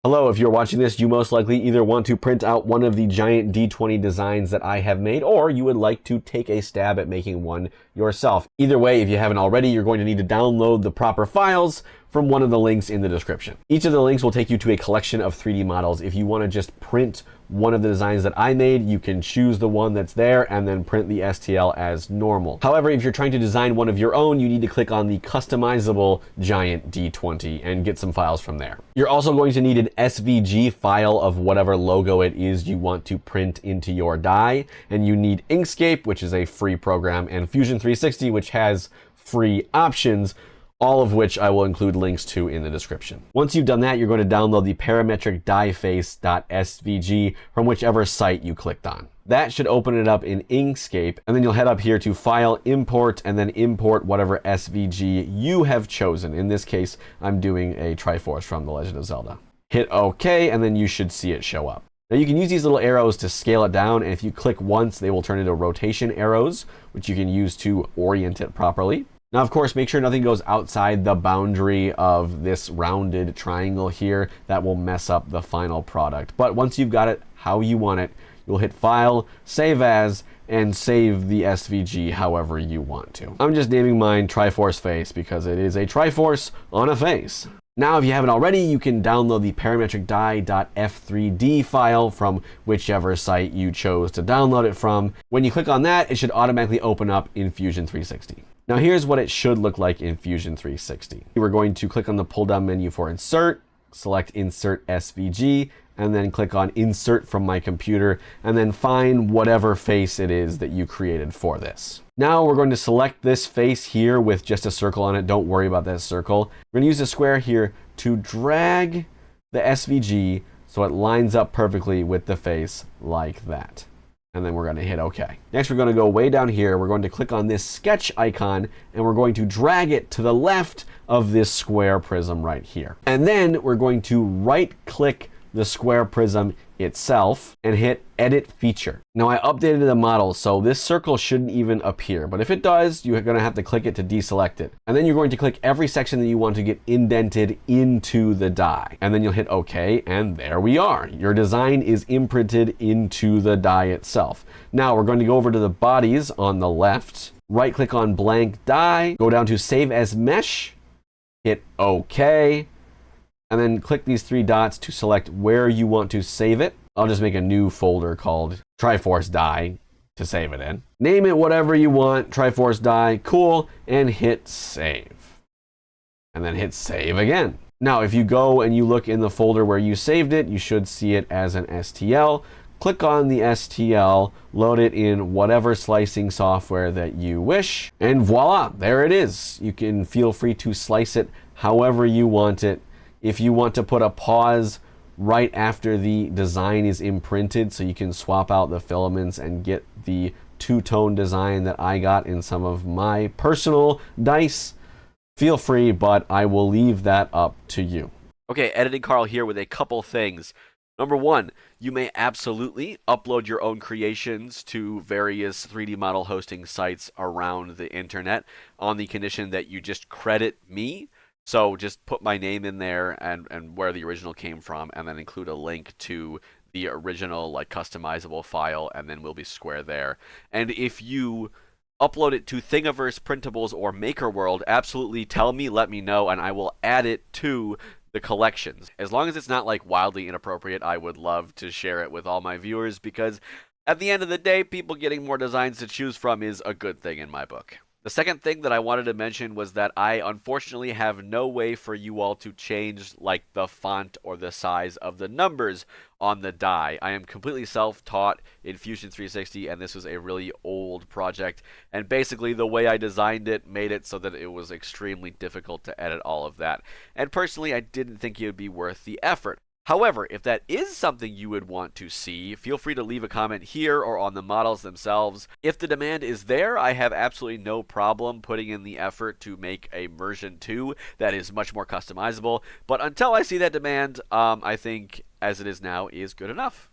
Hello, if you're watching this, you most likely either want to print out one of the giant D20 designs that I have made, or you would like to take a stab at making one yourself. Either way, if you haven't already, you're going to need to download the proper files from one of the links in the description. Each of the links will take you to a collection of 3D models. If you want to just print one of the designs that I made, you can choose the one that's there and then print the STL as normal. However, if you're trying to design one of your own, you need to click on the Customizable giant D20 and get some files from there. You're also going to need an SVG file of whatever logo it is you want to print into your die, and you need Inkscape, which is a free program, and Fusion 360, which has free options, all of which I will include links to in the description. Once you've done that, you're going to download the parametric die face.svg from whichever site you clicked on. That should open it up in Inkscape, and then you'll head up here to File, Import, and then import whatever SVG you have chosen. In this case, I'm doing a Triforce from The Legend of Zelda. Hit OK, and then you should see it show up. Now you can use these little arrows to scale it down, and if you click once, they will turn into rotation arrows, which you can use to orient it properly. Now, of course, make sure nothing goes outside the boundary of this rounded triangle here. That will mess up the final product. But once you've got it how you want it, you'll hit File, Save As, and save the SVG however you want to. I'm just naming mine Triforce Face because it is a Triforce on a face. Now, if you haven't already, you can download the parametric die.f3d file from whichever site you chose to download it from. When you click on that, it should automatically open up in Fusion 360. Now here's what it should look like in Fusion 360. We're going to click on the pull down menu for Insert, select Insert SVG, and then click on Insert from my computer, and then find whatever face it is that you created for this. Now we're going to select this face here with just a circle on it. Don't worry about that circle. We're going to use the square here to drag the SVG so it lines up perfectly with the face like that. And then we're going to hit OK. Next, we're going to go way down here. We're going to click on this sketch icon, and we're going to drag it to the left of this square prism right here. And then we're going to right-click the square prism itself and hit Edit Feature. Now, I updated the model, so this circle shouldn't even appear. But if it does, you're going to have to click it to deselect it. And then you're going to click every section that you want to get indented into the die. And then you'll hit OK, and there we are. Your design is imprinted into the die itself. Now, we're going to go over to the bodies on the left, right-click on Blank Die, go down to Save as Mesh, hit OK, and then click these three dots to select where you want to save it. I'll just make a new folder called Triforce Die to save it in. Name it whatever you want, Triforce Die, cool, and hit Save. And then hit Save again. Now, if you go and you look in the folder where you saved it, you should see it as an STL. Click on the STL, load it in whatever slicing software that you wish, and voila, there it is. You can feel free to slice it however you want it. If you want to put a pause right after the design is imprinted so you can swap out the filaments and get the two-tone design that I got in some of my personal dice, feel free, but I will leave that up to you. Okay, Editing Carl here with a couple things. Number one, you may absolutely upload your own creations to various 3D model hosting sites around the internet on the condition that you just credit me. So just put my name in there and where the original came from, and then include a link to the original like customizable file, and then we'll be square there. And if you upload it to Thingiverse, Printables, or MakerWorld, absolutely tell me, let me know, and I will add it to the collections. As long as it's not like wildly inappropriate, I would love to share it with all my viewers, because at the end of the day, people getting more designs to choose from is a good thing in my book. The second thing that I wanted to mention was that I unfortunately have no way for you all to change like the font or the size of the numbers on the die. I am completely self-taught in Fusion 360, and this was a really old project, and basically the way I designed it made it so that it was extremely difficult to edit all of that. And personally, I didn't think it would be worth the effort. However, if that is something you would want to see, feel free to leave a comment here or on the models themselves. If the demand is there, I have absolutely no problem putting in the effort to make a version 2 that is much more customizable. But until I see that demand, I think as it is now is good enough.